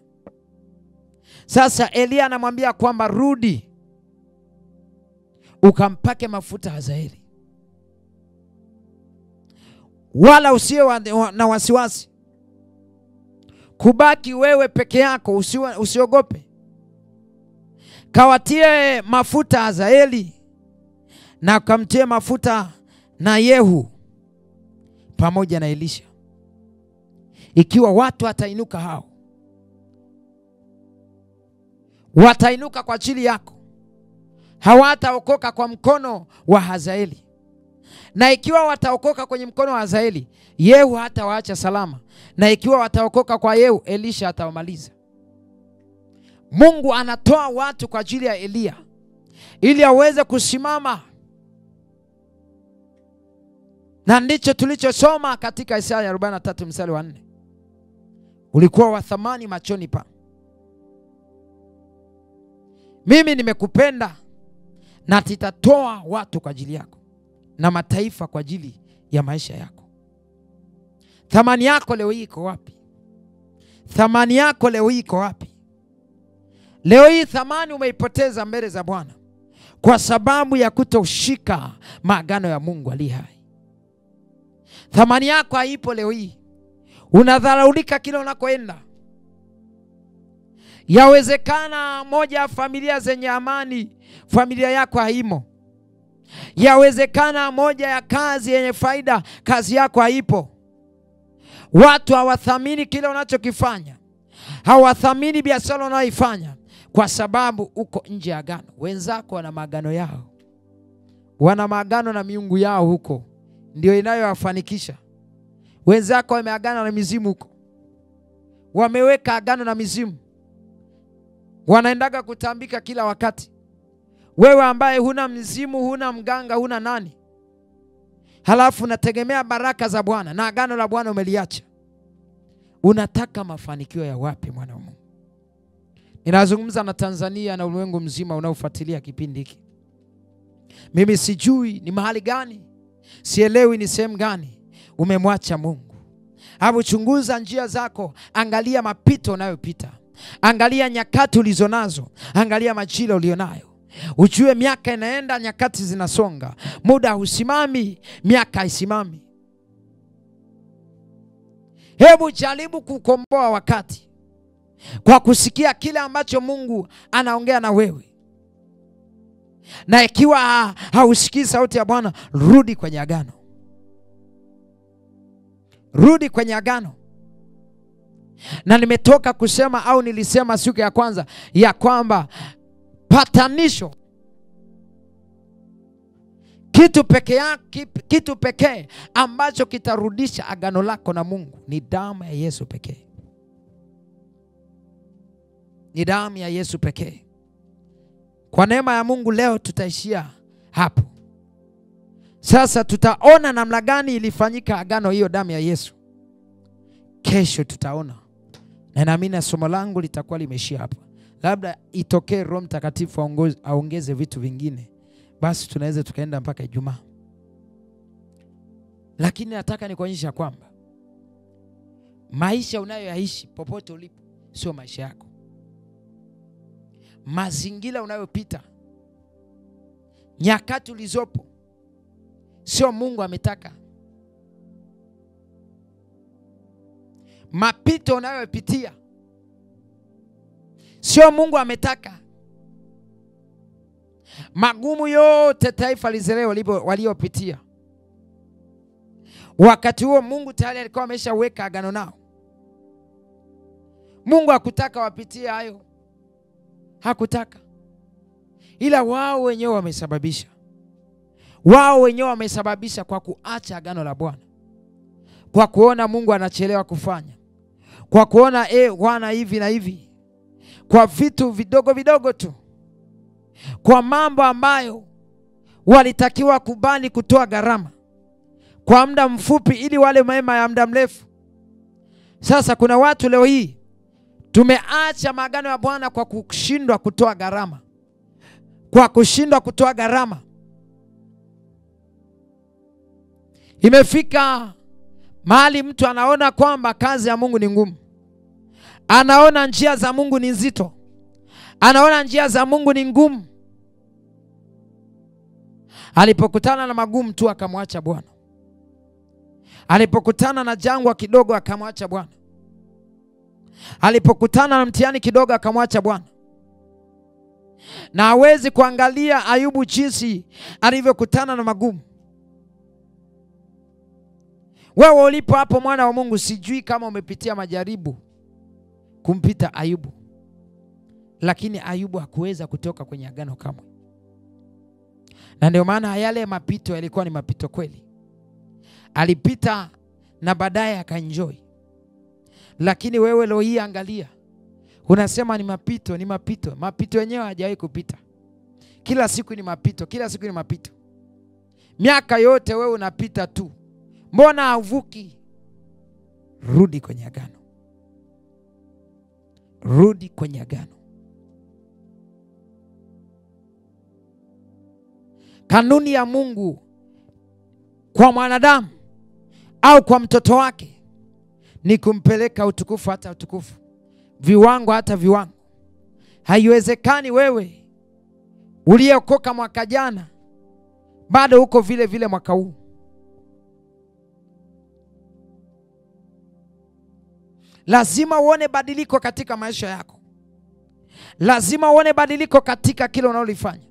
Sasa Elia anamwambia kwamba rudi ukampake mafuta Hazaeli. Wala usiwe na wasiwasi. Kubaki wewe peke yako, usiogope. Kawatie mafuta Hazaeli na kamtie mafuta na Yehu pamoja na Elisha. Ikiwa watu watainuka, hao watainuka kwa ajili yako, hawataokoka kwa mkono wa Hazaeli. Na ikiwa wataokoka kwenye mkono wa Hazaeli, Yehu hatawaacha salama. Na ikiwa wataokoka kwa Yehu, Elisha atawamaliza. Mungu anatoa watu kwa ajili ya Elia ili aweze kusimama. Na ndicho tulichosoma katika Isaya 43 mstari wa 4. Ulikuwa wa thamani machoni pa. Mimi nimekupenda na nitatoa watu kwa ajili yako na mataifa kwa ajili ya maisha yako. Thamani yako leo hii iko wapi? Thamani yako leo hii iko wapi? Leo hii thamani umeipoteza mbele za Bwana kwa sababu ya kutoshika maagano ya Mungu aliye hai. Thamani yako haipo leo hii. Unadharaulika kila unakoenda. Yawezekana moja ya familia zenye amani, familia yako haimo. Yawezekana moja ya kazi yenye faida, kazi yako haipo. Watu hawathamini kile unachokifanya. Hawathamini biashara unayoifanya kwa sababu uko nje ya agano. Wenzako wana maagano yao. Wana maagano na miungu yao huko. Ndio inayowafanikisha. Wenzako wameagana na mizimu huko. Wameweka agano na mizimu. Wanaendaga kutambika kila wakati. Wewe ambaye huna mzimu, huna mganga, huna nani, halafu unategemea baraka za Bwana na agano la Bwana umeliacha. Unataka mafanikio ya wapi mwana wa Mungu? Ninazungumza na Tanzania na ulimwengu mzima unaofuatilia kipindi hiki. Mimi sijui ni mahali gani, sielewi ni sehemu gani umemwacha Mungu. Hebu chunguza njia zako, angalia mapito unayopita. Angalia nyakati ulizonazo, angalia majira ulionayo. Ujue miaka inaenda, nyakati zinasonga. Muda husimami, miaka haisimami. Hebu jaribu kukomboa wakati kwa kusikia kile ambacho Mungu anaongea na wewe. Na ikiwa hausikii sauti ya Bwana, rudi kwenye agano. Rudi kwenye agano. Na nimetoka kusema au nilisema siku ya kwanza ya kwamba patanisho, kitu pekee ambacho kitarudisha agano lako na Mungu ni damu ya Yesu pekee. Ni damu ya Yesu pekee. Kwa neema ya Mungu leo tutaishia hapo. Sasa tutaona namna gani ilifanyika agano hiyo damu ya Yesu. Kesho tutaona. Na naamini somo langu litakuwa limeishia hapa. Labda itokee Roho Mtakatifu aongeze vitu vingine, basi tunaweza tukaenda mpaka Ijumaa. Lakini nataka nikuonyesha kwamba maisha unayoyaishi popote ulipo sio maisha yako. Mazingira unayopita, nyakati ulizopo, sio Mungu ametaka. Mapito unayopitia, sio Mungu ametaka. Magumu yote taifa la Israeli waliopitia, wakati huo Mungu tayari alikuwa ameshaweka agano nao. Mungu hakutaka wapitie hayo. Hakutaka. Ila wao wenyewe wamesababisha. Wao wenyewe wamesababisha kwa kuacha agano la Bwana. Kwa kuona Mungu anachelewa kufanya. Kwa kuona Bwana hivi na hivi. Kwa vitu vidogo vidogo tu. Kwa mambo ambayo walitakiwa kubali kutoa gharama kwa muda mfupi ili wale mema ya muda mrefu. Sasa kuna watu leo hii tumeacha maagano ya Bwana kwa kushindwa kutoa gharama. Kwa kushindwa kutoa gharama. Imefika mahali mtu anaona kwamba kazi ya Mungu ni ngumu. Anaona njia za Mungu ni nzito. Anaona njia za Mungu ni ngumu. Alipokutana na magumu tu akamwacha Bwana. Alipokutana na jangwa kidogo akamwacha Bwana. Alipokutana na mtihani kidogo akamwacha Bwana. Na hawezi kuangalia Ayubu jinsi alivyokutana na magumu. Wewe ulipo hapo mwana wa Mungu, sijui kama umepitia majaribu kumpita Ayubu. Lakini Ayubu hakuweza kutoka kwenye agano kamwe. Na ndio maana yale mapito yalikuwa ni mapito kweli. Alipita na baadaye akaenjoy. Lakini wewe leo hii angalia. Unasema ni mapito, ni mapito. Mapito yenyewe hajawahi kupita. Kila siku ni mapito, kila siku ni mapito. Miaka yote wewe unapita tu. Mbona hauvuki? Rudi kwenye agano. Rudi kwenye agano. Kanuni ya Mungu kwa mwanadamu au kwa mtoto wake ni kumpeleka utukufu hata utukufu, viwango hata viwango. Haiwezekani wewe uliokoka mwaka jana bado uko vile vile mwaka huu. Lazima uone badiliko katika maisha yako. Lazima uone badiliko katika kile unalolifanya.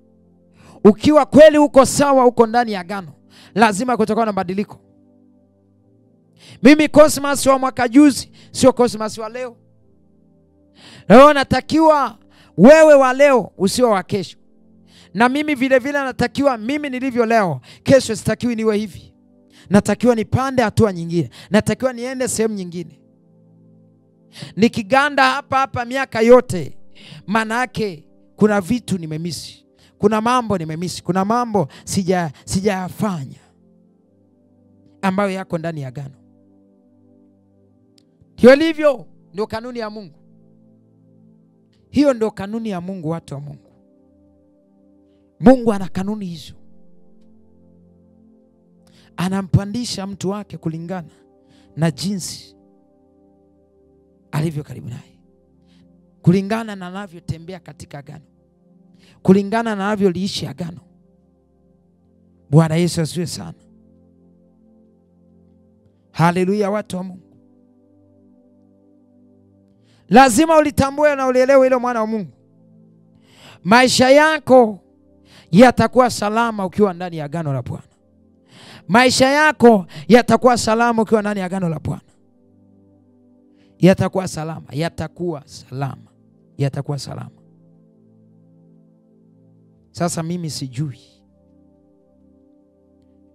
Ukiwa kweli uko sawa, uko ndani ya agano, lazima kutakuwa na badiliko. Mimi Cosmas wa mwaka juzi sio Cosmas wa leo. Leo natakiwa wewe wa leo usio wa kesho. Na mimi vile vile natakiwa mimi nilivyo leo, kesho sitakiwi niwe hivi. Natakiwa nipande hatua nyingine. Natakiwa niende sehemu nyingine. Nikiganda hapa miaka yote, maana yake kuna vitu nimemisi. Kuna mambo nimemisi. Kuna mambo sijayafanya ambayo yako ndani ya agano. Hiyo livyo ndio kanuni ya Mungu. Hiyo ndio kanuni ya Mungu, watu wa Mungu. Mungu ana kanuni hizo. Anampandisha mtu wake kulingana na jinsi alivyo karibu naye, kulingana na anavyotembea katika agano, kulingana na anavyoliishi agano. Bwana Yesu asifiwe sana. Haleluya, watu wa Mungu. Lazima ulitambue na ulielewe hilo, mwana wa Mungu. Maisha yako yatakuwa salama ukiwa ndani ya agano la Bwana. Maisha yako yatakuwa salama ukiwa ndani ya agano la Bwana. Yatakuwa salama, yatakuwa salama, yatakuwa salama. Sasa mimi sijui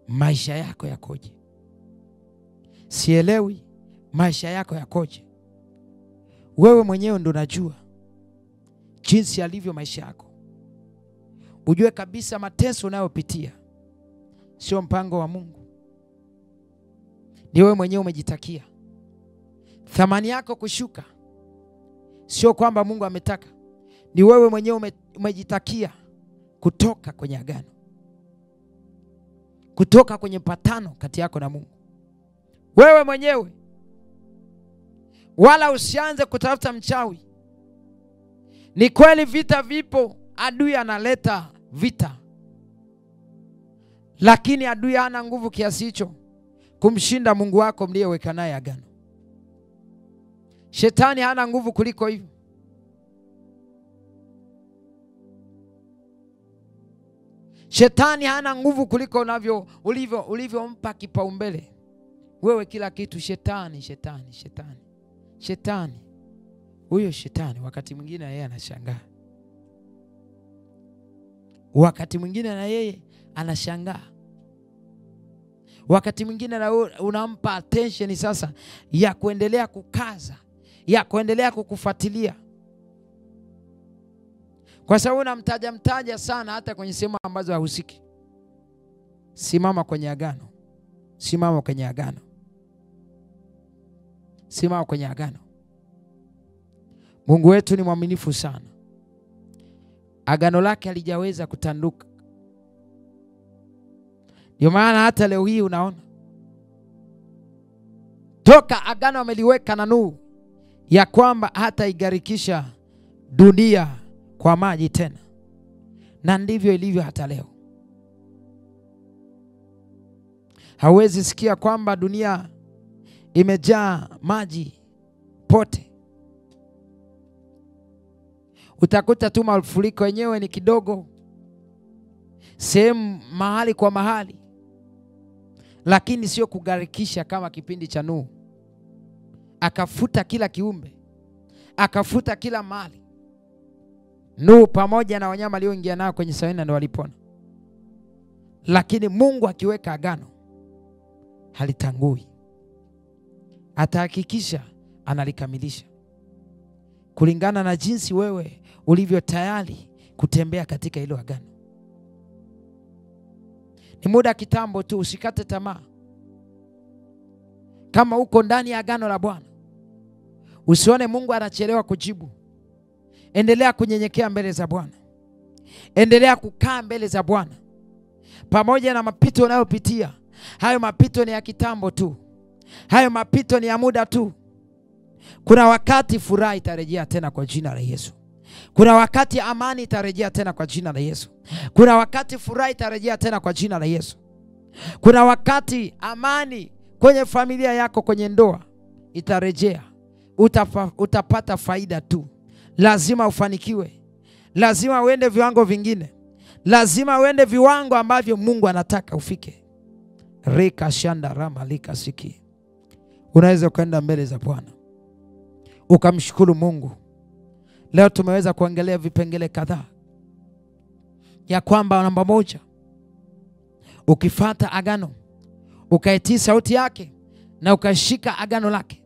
maisha yako yakoje. Sielewi maisha yako yakoje. Wewe mwenyewe ndo unajua jinsi alivyo maisha yako. Ujue kabisa mateso unayopitia sio mpango wa Mungu. Ni wewe mwenyewe umejitakia. Thamani yako kushuka sio kwamba Mungu ametaka. Ni wewe mwenyewe umejitakia kutoka kwenye agano, kutoka kwenye patano kati yako na Mungu. Wewe mwenyewe. Wala usianze kutafuta mchawi. Ni kweli vita vipo, adui analeta vita, lakini adui hana nguvu kiasi hicho kumshinda Mungu wako mliyeweka naye agano. Shetani hana nguvu kuliko hivyo. Shetani hana nguvu kuliko ulivyompa kipaumbele. Wewe kila kitu shetani. Huyo shetani wakati mwingine yeye anashangaa. Wakati mwingine na yeye anashangaa. Wakati mwingine na unampa attention sasa ya kuendelea kukaza, ya kuendelea kukufuatilia. Kwa sababu unamtaja sana hata kwenye sehemu ambazo hahusiki. Simama kwenye agano. Simama kwenye agano. Simama kwenye agano. Mungu wetu ni mwaminifu sana. Agano lake halijaweza kutanduka. Ndio maana hata leo hii unaona toka agano ameliweka na Nuhu ya kwamba hata igarikisha dunia kwa maji tena. Na ndivyo ilivyo hata leo. Hawezi sikia kwamba dunia imejaa maji pote. Utakuta tu mafuriko yenyewe ni kidogo, sehemu mahali kwa mahali, lakini sio kugarikisha kama kipindi cha Nuhu. Akafuta kila kiumbe, akafuta kila mali. Nuhu pamoja na wanyama walioingia nao kwenye safina ndio walipona. Lakini Mungu akiweka agano halitangui. Atahakikisha analikamilisha kulingana na jinsi wewe ulivyo tayari kutembea katika hilo agano. Ni muda kitambo tu, usikate tamaa. Kama uko ndani ya agano la Bwana, usione Mungu anachelewa kujibu. Endelea kunyenyekea mbele za Bwana. Endelea kukaa mbele za Bwana. Pamoja na mapito unayopitia, hayo mapito ni ya kitambo tu. Hayo mapito ni ya muda tu. Kuna wakati furaha itarejea tena kwa jina la Yesu. Kuna wakati amani itarejea tena kwa jina la Yesu. Kuna wakati furaha itarejea tena kwa jina la Yesu. Kuna wakati amani kwenye familia yako, kwenye ndoa itarejea. Utapata faida tu. Lazima ufanikiwe. Lazima uende viwango vingine. Lazima uende viwango ambavyo Mungu anataka ufike. Reka shanda rama lika siki. Unaweza kwenda mbele za Bwana ukamshukuru Mungu. Leo tumeweza kuangalia vipengele kadhaa ya kwamba namba moja, ukifuata agano, ukaitii sauti yake na ukashika agano lake,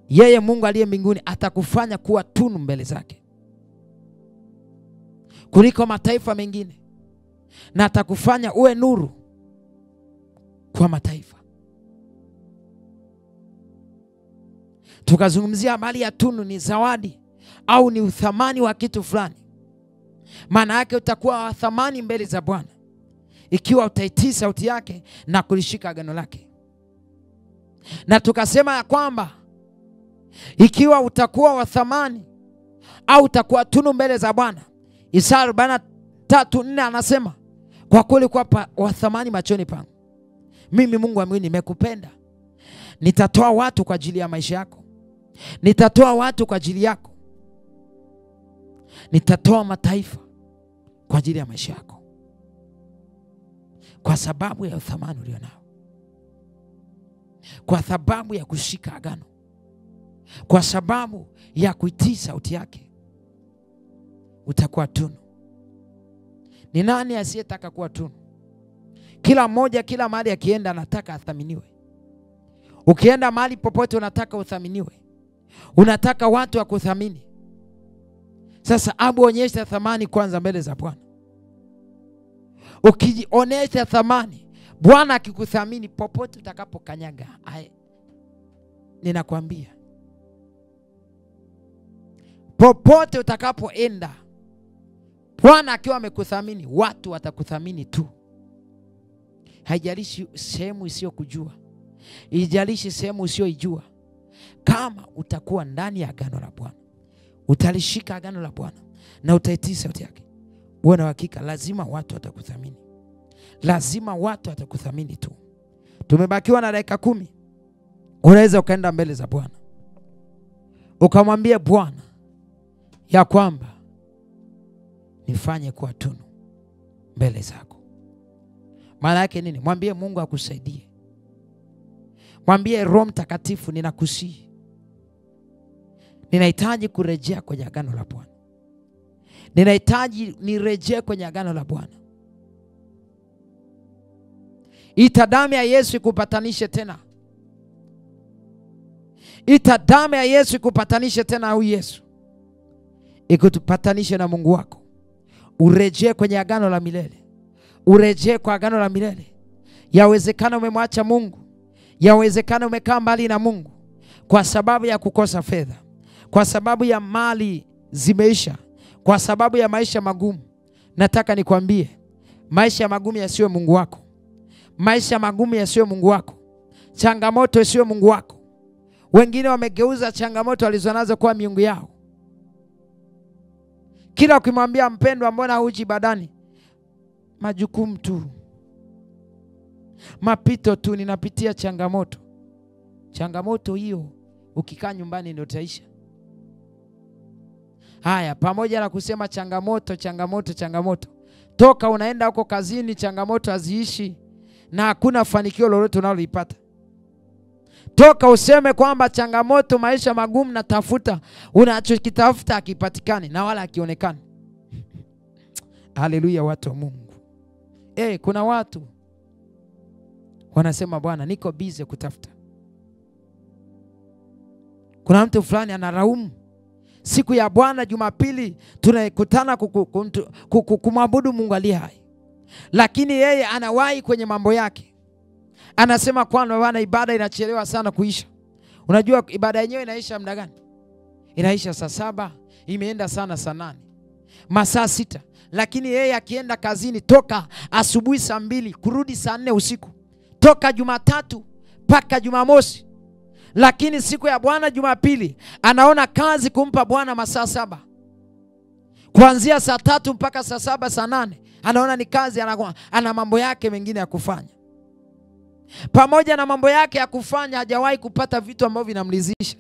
yeye Mungu aliye mbinguni atakufanya kuwa tunu mbele zake kuliko mataifa mengine, na atakufanya uwe nuru kwa mataifa. Tukazungumzia mali ya tunu ni zawadi au ni uthamani wa kitu fulani. Maana yake utakuwa wa thamani mbele za Bwana ikiwa utaitii sauti yake na kulishika agano lake. Na tukasema ya kwamba ikiwa utakuwa wa thamani au utakuwa tunu mbele za Bwana, Isaya 43:4 anasema, kwa kweli kwa wa thamani machoni pangu, mimi Mungu wa mbinguni nimekupenda. Nitatoa watu kwa ajili ya maisha yako. Nitatoa watu kwa ajili yako. Nitatoa mataifa kwa ajili ya maisha yako, kwa sababu ya uthamani ulionao, kwa sababu ya kushika agano, kwa sababu ya kuitii sauti yake, utakuwa tunu. Ni nani asiyetaka kuwa tunu? Kila mmoja, kila mahali akienda anataka athaminiwe. Ukienda mahali popote unataka uthaminiwe. Unataka watu wakuthamini. Sasa onyesha thamani kwanza mbele za Bwana. Ukionyesha thamani, Bwana akikuthamini popote utakapokanyaga. Ninakwambia, popote utakapoenda, Bwana akiwa amekuthamini, watu watakuthamini tu. Haijalishi sehemu isiyokujua, haijalishi sehemu usiyoijua. Kama utakuwa ndani ya agano la Bwana, utalishika agano la Bwana na utaitii sauti yake, uwe na hakika lazima watu watakuthamini. Lazima watu watakuthamini tu. Tumebakiwa na dakika 10. Unaweza ukaenda mbele za Bwana ukamwambia Bwana ya kwamba nifanye kuwa tunu mbele zako. Maana yake nini? Mwambie Mungu akusaidie. Mwambie Roho Mtakatifu, ninakusihi, ninahitaji kurejea kwenye agano la Bwana. Ninahitaji nirejee kwenye agano la Bwana. Ita damu ya Yesu ikupatanishe tena. Ita damu ya Yesu ikupatanishe tena. Huyu Yesu ikutupatanishe na Mungu wako. Urejee kwenye agano la milele. Urejee kwa agano la milele. Yawezekana umemwacha Mungu. Yawezekana umekaa mbali na Mungu kwa sababu ya kukosa fedha, kwa sababu ya mali zimeisha, kwa sababu ya maisha magumu. Nataka nikwambie, maisha magumu yasiwe Mungu wako. Maisha magumu yasiwe Mungu wako. Changamoto yasiwe Mungu wako. Wengine wamegeuza changamoto walizonazo kuwa miungu yao. Kila ukimwambia mpendwa, mbona huji ibadani? Majukumu tu, mapito tu, ninapitia changamoto. Changamoto hiyo ukikaa nyumbani ndio utaisha. Haya, pamoja na kusema changamoto, toka unaenda huko kazini, changamoto haziishi na hakuna fanikio lolote unalolipata. Toka useme kwamba changamoto, maisha magumu, na tafuta, unachokitafuta hakipatikani na wala hakionekani. Haleluya, watu wa Mungu. Kuna watu wanasema, Bwana niko busy kutafuta. Kuna mtu fulani anaraumu, siku ya Bwana Jumapili tunakutana kumwabudu Mungu aliye hai, lakini yeye anawahi kwenye mambo yake. Anasema kwamba Bwana ibada inachelewa sana kuisha. Unajua ibada yenyewe inaisha muda gani? Inaisha saa 7, imeenda sana saa 8, masaa 6. Lakini yeye akienda kazini toka asubuhi saa 2 kurudi saa 4 usiku, toka Jumatatu mpaka Jumamosi. Lakini siku ya Bwana Jumapili anaona kazi kumpa Bwana masaa 7. Kuanzia saa 3 mpaka saa 7, saa 8 anaona ni kazi, ana mambo yake mengine ya kufanya. Pamoja na mambo yake ya kufanya hajawahi kupata vitu ambavyo vinamridhisha.